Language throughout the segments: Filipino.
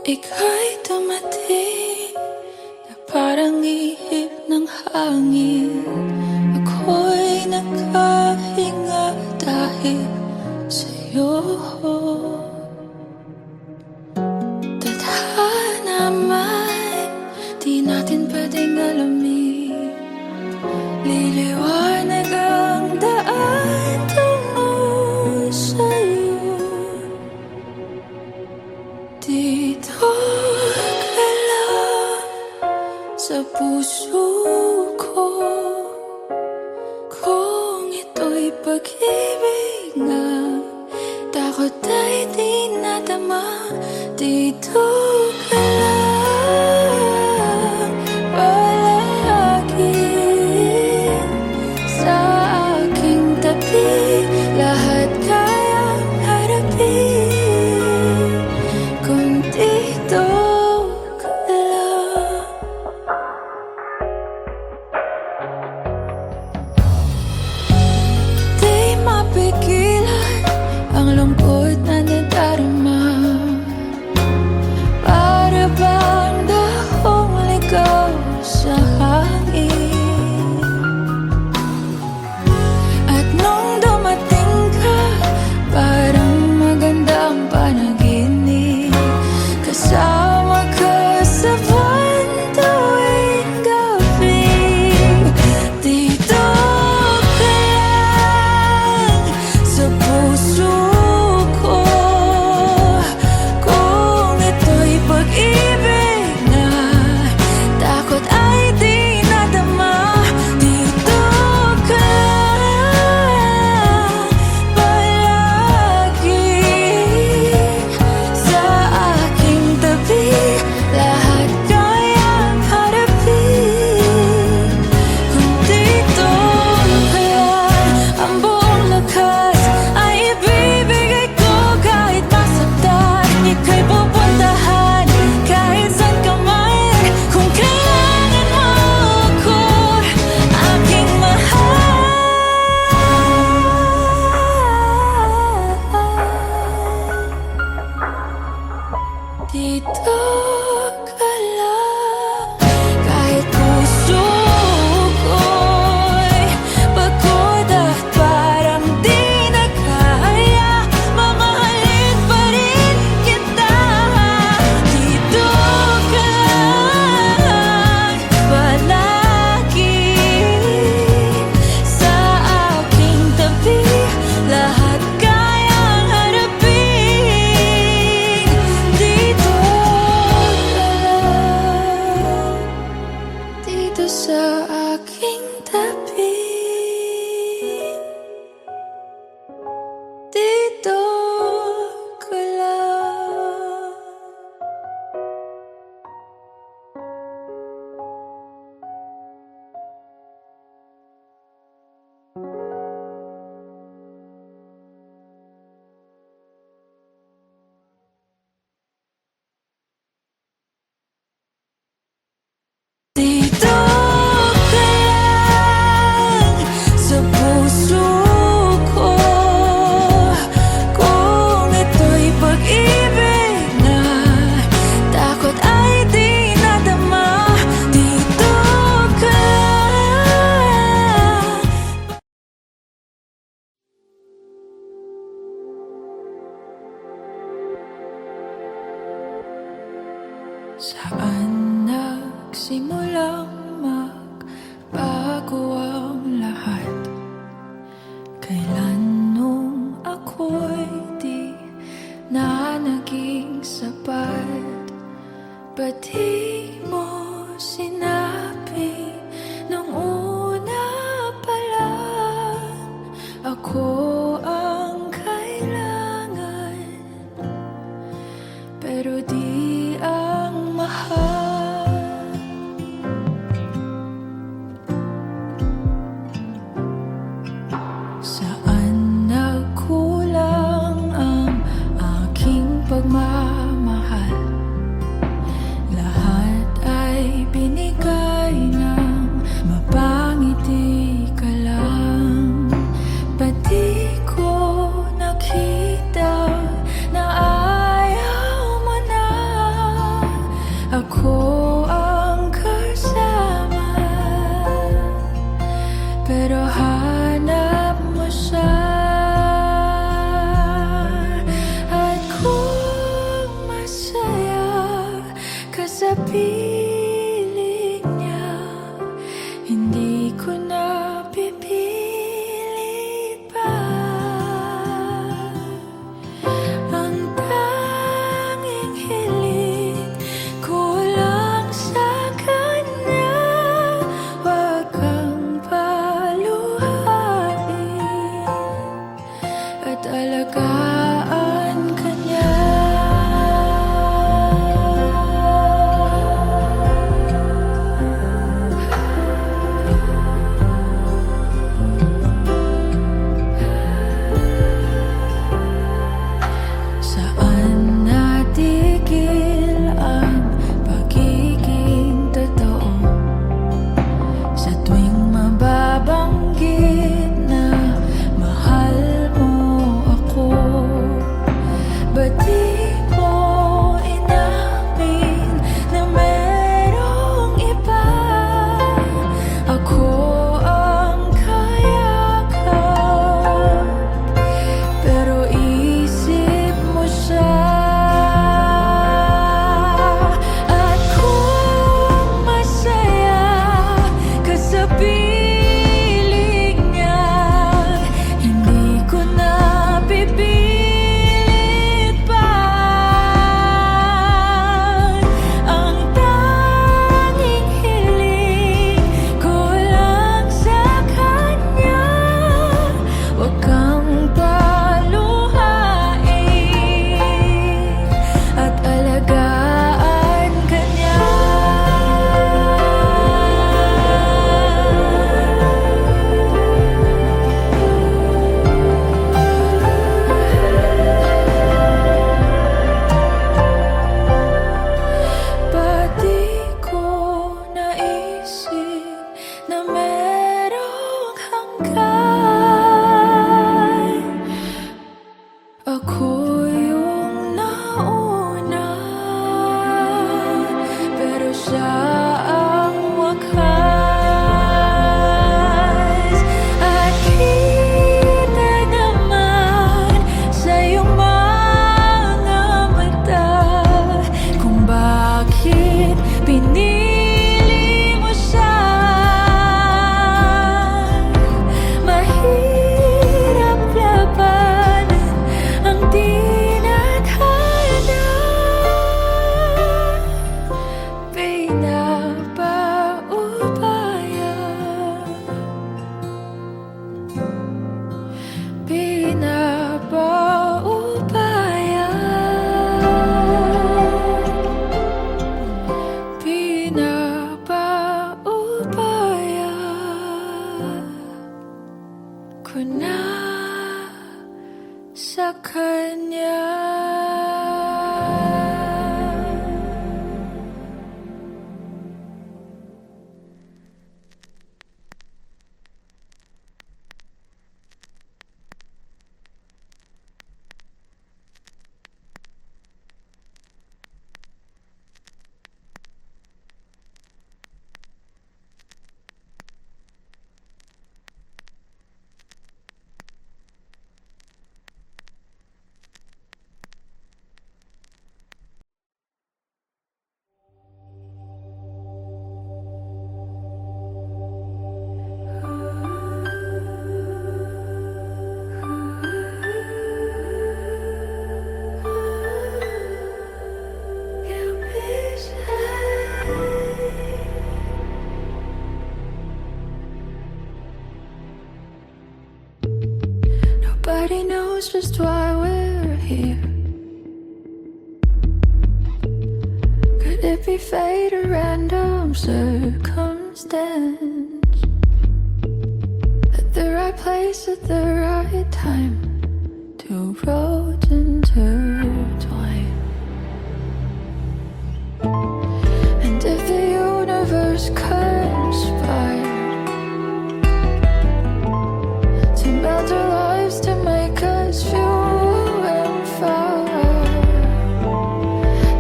Ika'y dumating na parang ihip ng hangin. Ako'y nakahinga dahil sa'yo. Tadhana man, di natin pwedeng alamin. Liliwanag ang daan tungo sa'yo. Dito ka lang sa puso ko. Kung ito'y pag-ibig nga, takot ay di nadama. Dito ka lang palagi sa aking tabi. Lahat kayang harapin kung dito ka lang. Di mapigilan ang lungkot na nadarama. Para bang dahong ligaw sa hangin. At nung dumating ka, parang magandang panaginip. Kasama ka sa buwan tuwing gabi. Dito ka lang sa puso ko. Kung ito'y pag-ibig na, takot ay di nadama. Dito ka lang palagi sa aking tabi. Lahat kayang harapin kung dito ka lang. Ang buong lakas ay ibibigay ko kahit masaktan. Ika'y pupuntahan kahit saan ka man. Kung kailangan mo ako, aking mahal. Dito ka lang kahit puso ko'y pagod at parang di na kaya. Mamahalin pa rin kita. Dito ka lang palagi sa aking tabi. Lahat kayang harapin. Dito ka lang, dito sa aking tabi. Dito ka lang. Dito ka lang sa puso ko. Kung ito'y pag-ibig na, takot ay di nadama. Dito ka lang. Saan nagsimulang magbago ang lahat? Kailan nung ako'y di na naging sapat? Ba't di mo sinabi nung una pa lang? Ako ang kailangan, pero di ang mahal. Saan nagkulang ang aking pagmamahal? Lahat ay binigay ng mapangiti ka lang. Ba't di ko nakita na ayaw mo na? Ba't di mo inamin na merong iba? Ako ang kayakap, pero isip mo siya. At kung masaya ka sa piling niya, hindi ko na pipilit pa. Ang tanging hiling ko lang sa kanya, huwag kang paluhain at alagaan ka niya. Ba't di ko naisip na merong hanggan? Ako yung nauna, pero siya ang wakas. At kita naman sa iyong mga mata kung bakit pinili mo siya. Mahirap labanan ang tinadhana. Pinapaubaya, pinapaubaya, pinapaubaya ko na sa kanya. Nobody knows just why we're here. Could it be fate or random circumstance? At the right place at the right time, two roads intertwine. And if the universe conspired to melt our lives to make us few and far,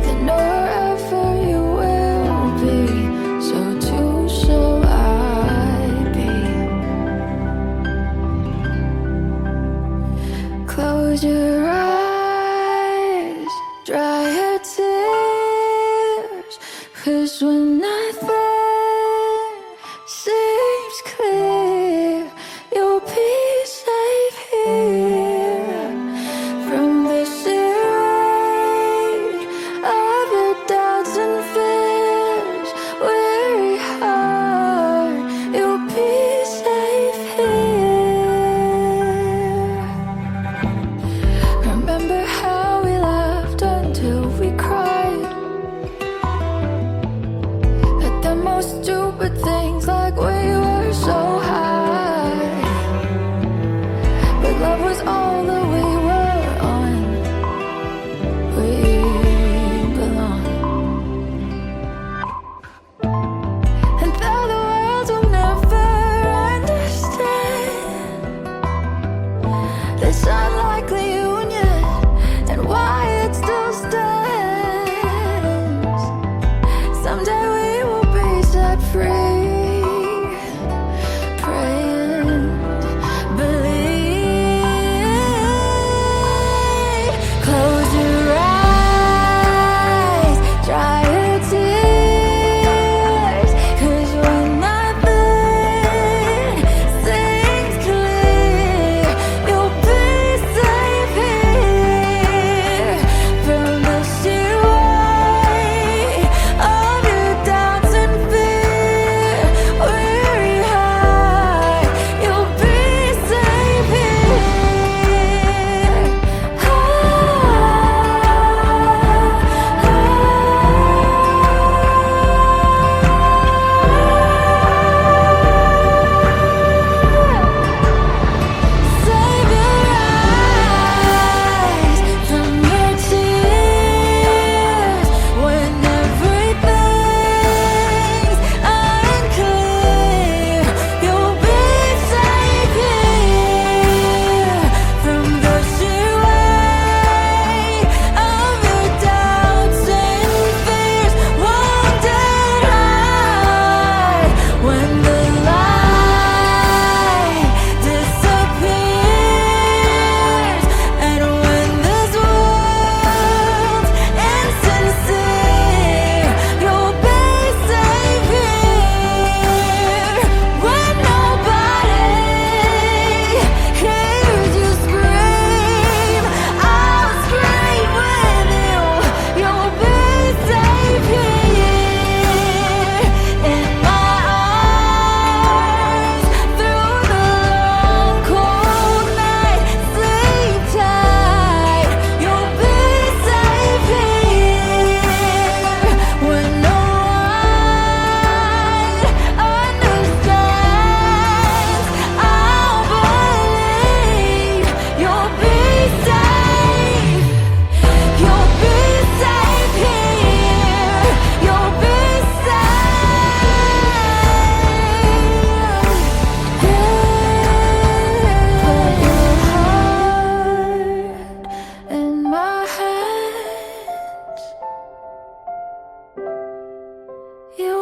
then wherever you will be, so too shall I be. Close your eyes, dry your tears, 'cause when nothing seems clear, you'll be safe here. From the search of your doubts and fears, weary heart, you'll be safe here. Remember how we laughed until we cried,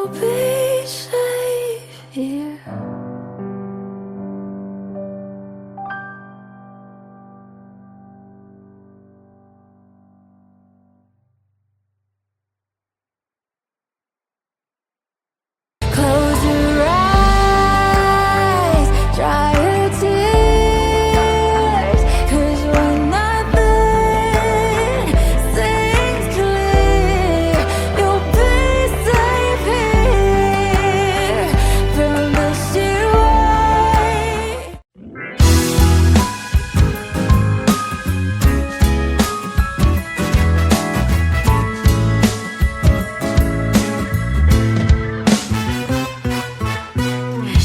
you'll be safe here. Close your eyes, dry your tears, 'cause when nothing seems clear, you'll be safe here from the sea.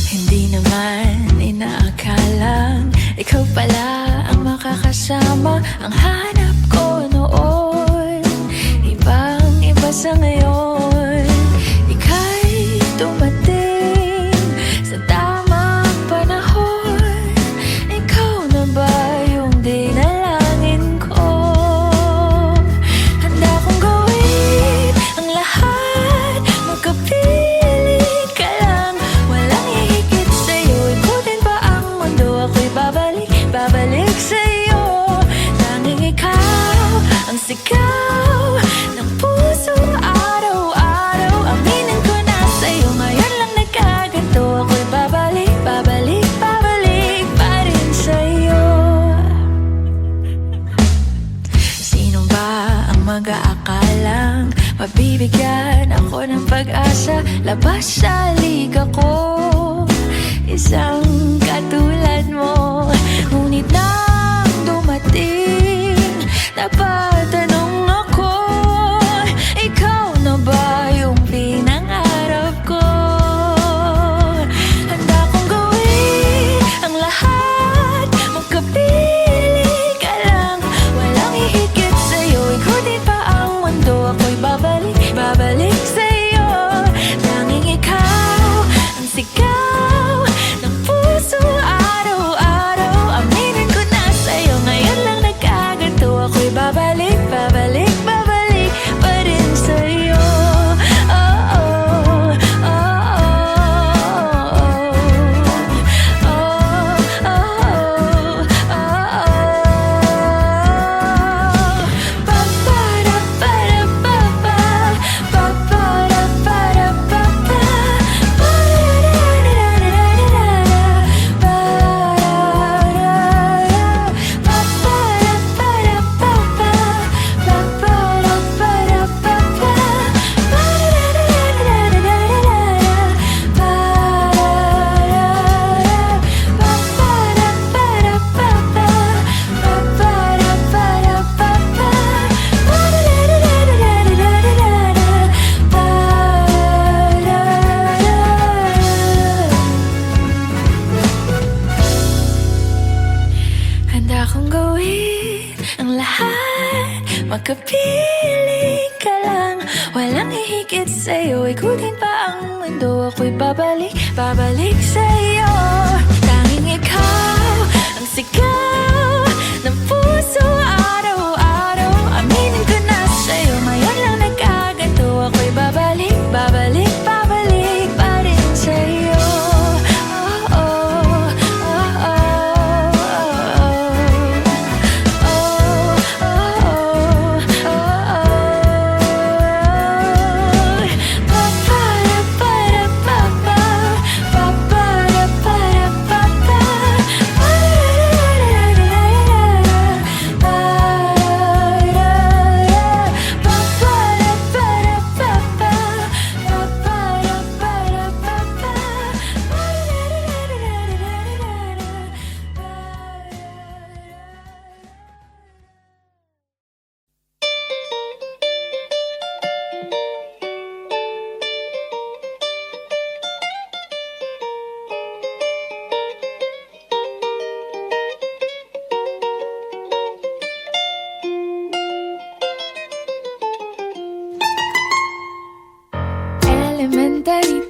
Hindi naman inaakalang ikaw pala ang makakasama. Ang hanap ko noon, ibang-iba sa ngayon. Ika'y dumating sa tamang panahon. Ikaw na ba yung dinalangin ko? Handa kong gawin ang lahat, magkapiling ka lang. Walang hihigit sa'yo, ikutin pa ang mundo. Ako'y babalik, babalik sa'yo. Tanging ikaw ang sigaw ng puso araw-araw. Aminin ko na sa'yo, ngayon lang nagkaganto. Ako'y babalik, babalik, babalik pa rin sa'yo. Sino ba ang mag-aakalang mabibigyan ako ng pag-asa? Labas sa liga ko, isang katulad mo. Ngunit nang dumating, napatanong ako, ikaw na ba yung pinangarap ko? Handa kong gawin ang lahat, magkapiling ka lang. Walang hihigit sa'yo, ikutin pa ang mundo. Ako'y babalik, babalik sa'yo. Tanging ikaw ang sigaw ng puso araw-araw. Aminin ko na sa'yo, ngayon lang nagkaganto. Ako'y babalik, babalik, babalik pa rin sa'yo. Oh, oh, oh, oh, oh, oh, oh, oh. Pa-pa-da-pa-da-pa-pa, pa-pa-da-pa-da-pa-pa, handa akong gawin ang lahat, magkapiling ka lang. Walang hihigit sa'yo, ikutin pa ang mundo. Ako'y babalik, babalik sa'yo. Tanging ikaw ang sigaw ng puso araw-araw. Aminin ko na sa'yo, ngayon lang nagkaganto. Ako'y babalik, babalik, babalik pa rin sa'yo. Oh, oh, oh, oh, oh, oh, oh, oh.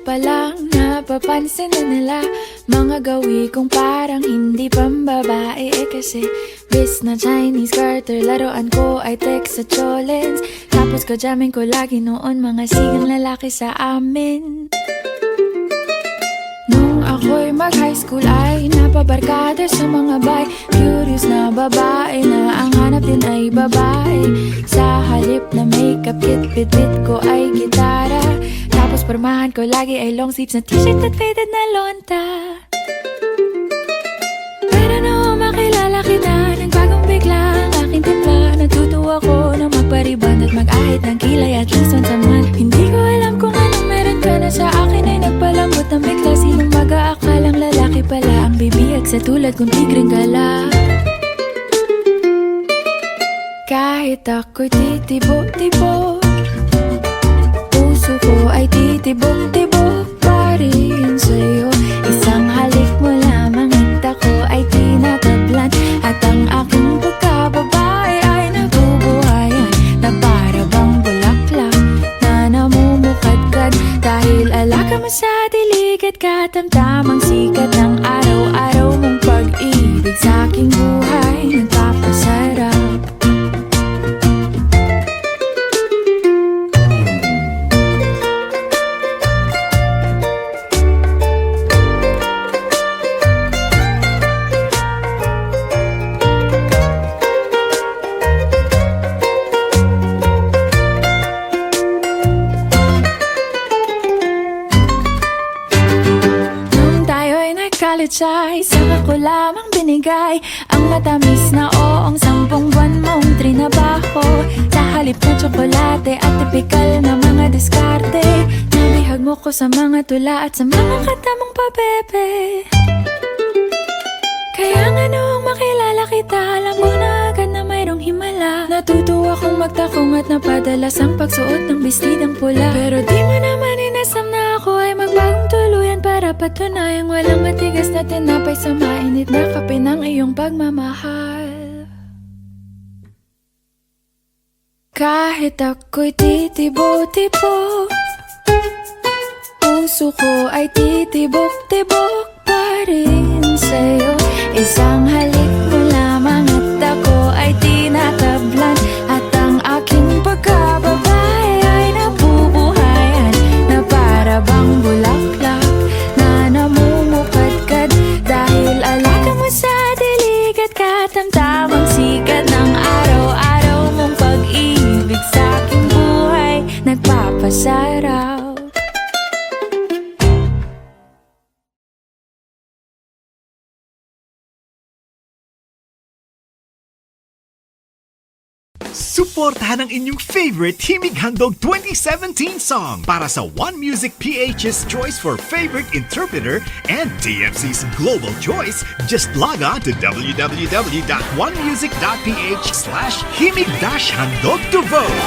pa lang napapansin na nila mga gawi kong parang hindi pambabae. Kasi bis na Chinese garter, laruan ko ay text sa cholens. Tapos kajamin ko lagi noon mga sigang lalaki sa amin. Nung ako'y mag-high school ay napabarkada sa mga bay. Curious na babae na ang hanap din ay babae. Sa halip na makeup kit, bit-bit ko ay gitara. Tapos pormahan ko lagi ay long sleeves na t-shirt at faded na lonta. Pero nung makilala kita, nagbagong bigla ang aking timpla. Natutuwa ko na magpariban at mag-ahit ng kilay at least once a month. Hindi ko alam kung anong meron ka na sa akin ay nagpalambot ng bigla. Sinong mag-aakalang lalaki pala ang bibihag sa tulad kong tigreng gala. Kahit ako'y titibok-tibok, puso ko ay titibok-tibok pa rin sa'yo. Isang halik mo lamang at ako ay tinatablan. At ang aking pagkababae ay nabubuhayan na para bang bulaklak na namumukadkad. Dahil alaga mo sa dilig at katamtamang sikat ng araw-araw mong pag-ibig sa aking buhay nagpapasarap. Ay saka ko lamang binigay ang matamis na oong 10 buwan mong trinabaho. Sa halip na tsokolate at tipikal na mga diskarte, nabihag mo ko sa mga tula at sa mga kanta mong pabebe. Kaya nga noong makilala kita, alam ko na agad na mayroong himala. Natutuwa kong magtakong at napadalas ang pagsuot ng bestidang pula. Pero di mo naman inasam na ako ay magbagong tuluyan para patunayang walang matigas na tinapay sa mainit na kape ng iyong pagmamahal. Kahit ako'y titibo-tibo, puso ko ay titibok-tibok pa rin sa'yo. Isang halik mo lamang at ako ay tinatablan. At ang aking pagkababae ay nabubuhayan na para bang bulaklak na namumukadkad. Dahil alaga mo sa dilig at katamtamang sikat ng araw-araw mong pag-ibig sa aking buhay nagpapasarap. Suportahan ang inyong favorite Himig Handog 2017 song para sa One Music PH's choice for favorite interpreter and TFC's global choice. Just log on to www.onemusic.ph/himig-handog to vote.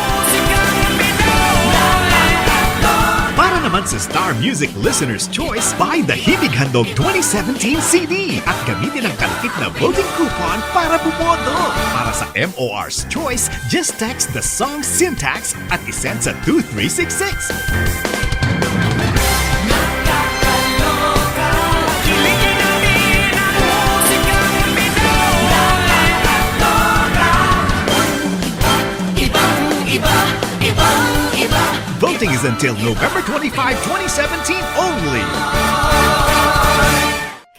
Para naman sa Star Music Listener's Choice, buy the Himig Handog 2017 CD at gamitin ang kalakip na voting coupon para bumoto. Para sa MOR's Choice, just text the song syntax at isend sa 2366. Voting is until November 25, 2017 only.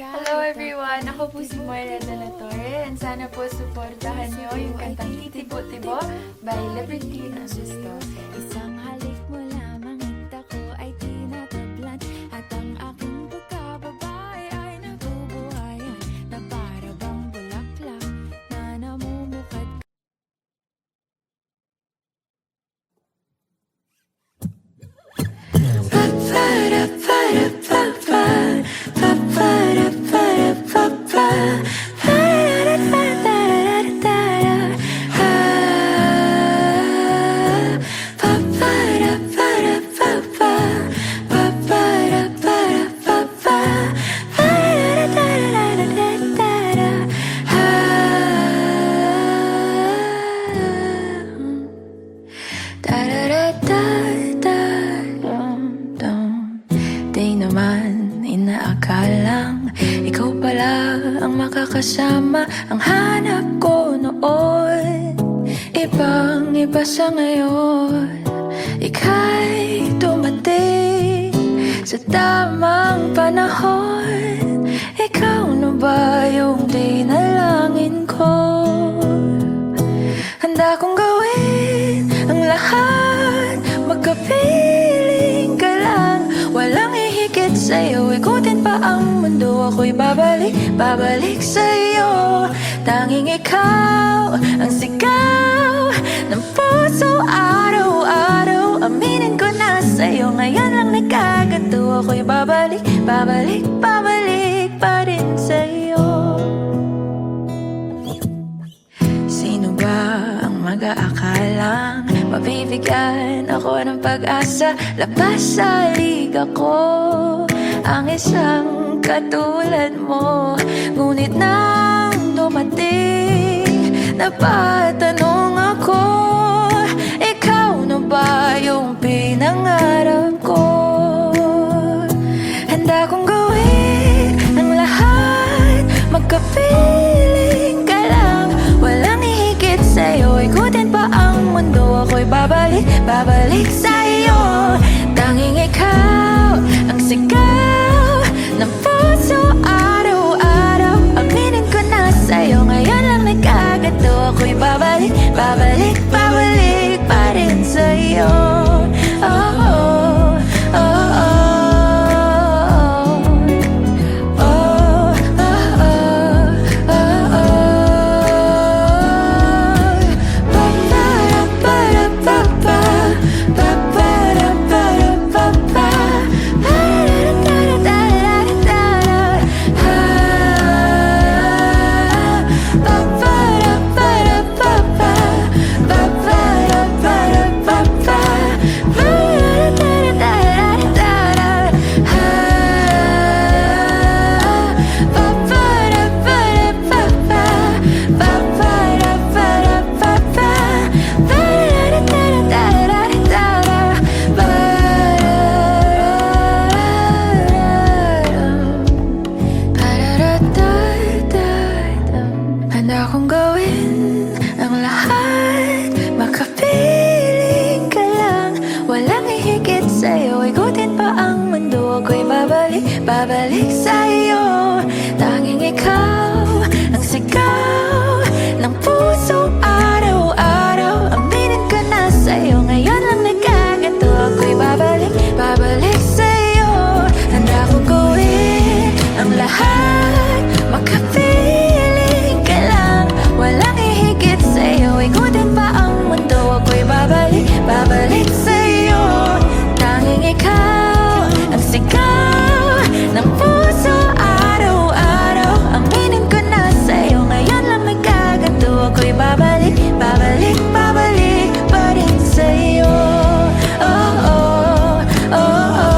Hello everyone! Ako po si Moira de la Torre and sana po supportahan niyo yung kantang Titibo-Tibo by Libertine Augusto. Isang halik mo lamang at ako ay tinatablan. At ang aking pagkababae ay nabubuhayan na para bang bulaklak na namumukad. kasama ang hanap ko noon. Ibang iba sa ngayon, ika'y dumating sa tamang panahon. Ikaw na ba yung dinalangin ko? Handa kong gawin ang lahat, magkapiling ka lang. Walang ihigit sa'yo, ikutin pa ang mundo. Ako'y babalik, babalik sa'yo. Tanging ikaw ang sigaw ng puso araw-araw. Aminin ko na sa'yo, ngayon lang nagkaganto. Ako'y babalik, babalik, babalik pa rin sa'yo. Sino ba ang mag-aakalang mabibigyan ako ng pag-asa? Labas sa liga ko ang isang katulad mo. Ngunit nang dumating, napatanong ako, ikaw na ba yung pinangarap ko? Handa kong gawin ang lahat, magkapiling ka lang. Walang ihigit sa'yo, ikutin pa ang mundo. Ako'y babalik, babalik sa'yo. Tanging ikaw ang sigaw ng puso araw-araw. Aminin ko na sa'yo, ngayon lang nagkaganto. Ako'y babalik, babalik, babalik pa rin sa'yo. Oh, oh, oh, oh. Handa kong gawin ang lahat, makapiling ka lang. Walang ihigit sa'yo, ikutin pa ang mundo. Ako'y babalik, babalik sa'yo. Tanging ikaw ang sigaw ng puso araw-araw. Aminin ko na sa'yo, ngayon lang nagkaganto. Ako'y babalik, babalik sa'yo. Handa kong gawin ang lahat, makapiling ka lang. Walang ihigit sa'yo, ikutin pa ang mundo. Ako'y babalik, babalik sa'yo. Tanging ikaw ang sigaw ng puso araw-araw. Aminin ko na sa'yo, ngayon lang nagkaganto. Ako'y babalik, babalik, babalik pa rin sa'yo. Oh, oh, oh, oh.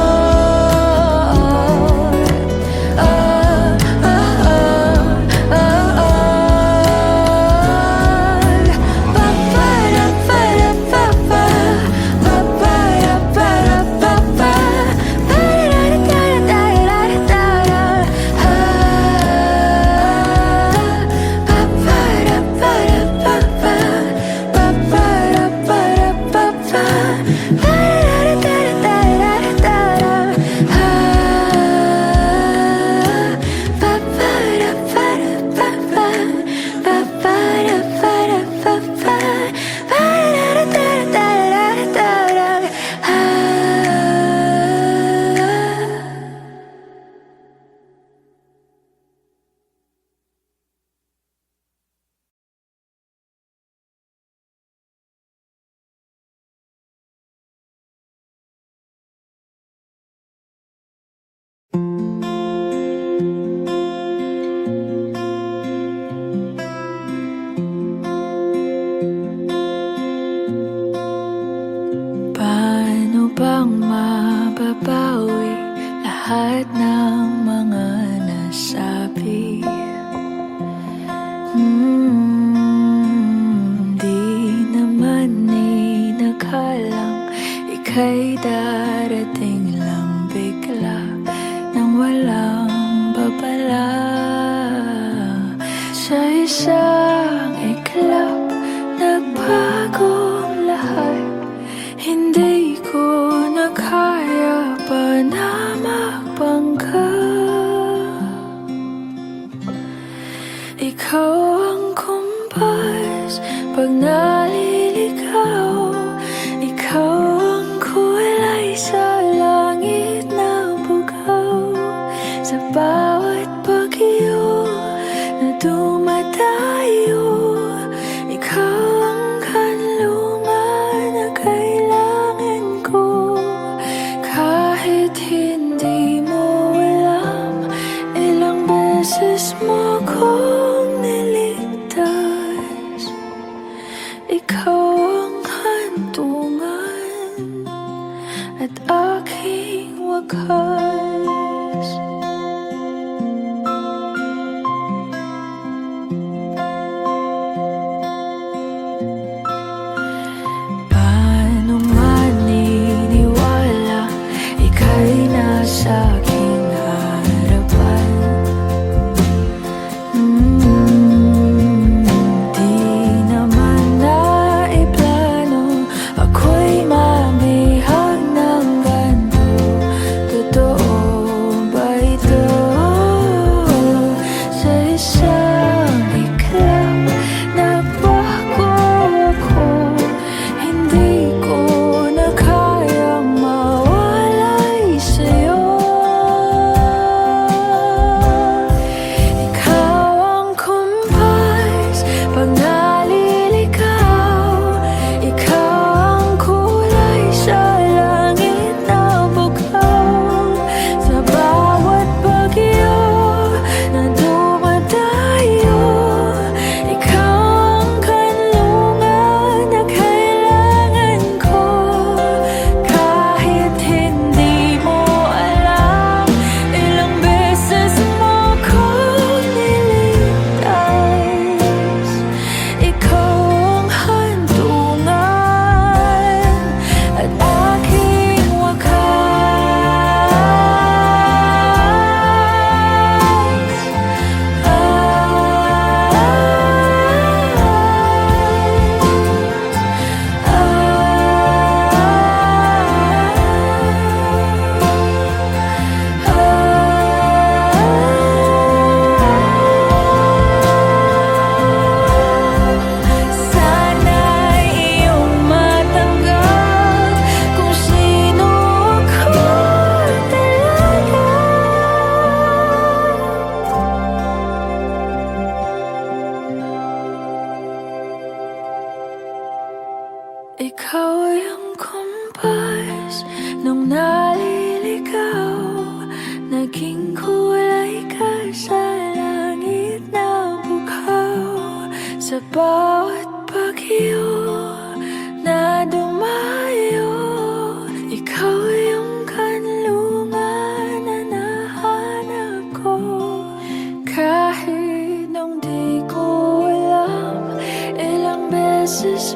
lahat ng mga nasabi. Di naman inakalang ika'y darating lang bigla nang walang babala. Hindi ko na kaya pa na magpangka. Ikaw ang kumpas pag naliligaw. Ikaw ang kulay sa langit na bugaw. Sa bawat bagyo na dumadayo, ikaw ang kanlungan na kailangan ko. Kahit hindi mo alam, ilang beses mo kong niligtas. Ikaw ang hantungan at aking wakas. Paano maniniwala ika'y nasa aking harapan? Di naman naiplano ako'y mabihag ng ganito. Totoo ba ito? Sa isang iklap nabago ako. Hindi ko na kayang mawalay sa'yo. Ikaw ang kumpas pag naliligaw. Ikaw ang kulay sa langit na bugaw. Sa bawat bagyo na dumadayo, ikaw ang kanlungan na kailangan ko. Kahit hindi mo alam, ilang beses mo kong niligtas. Ikaw ang hantungan at aking sana'y iyong matanggap kung sino ako talaga. Ikaw yung kumpas nung naliligaw. Naging kulay ka sa langit na bugaw. Sa bawat bagyo na dumayo, ikaw yung kanlungan na nahanap ko. Kahit nung di ko alam, ilang beses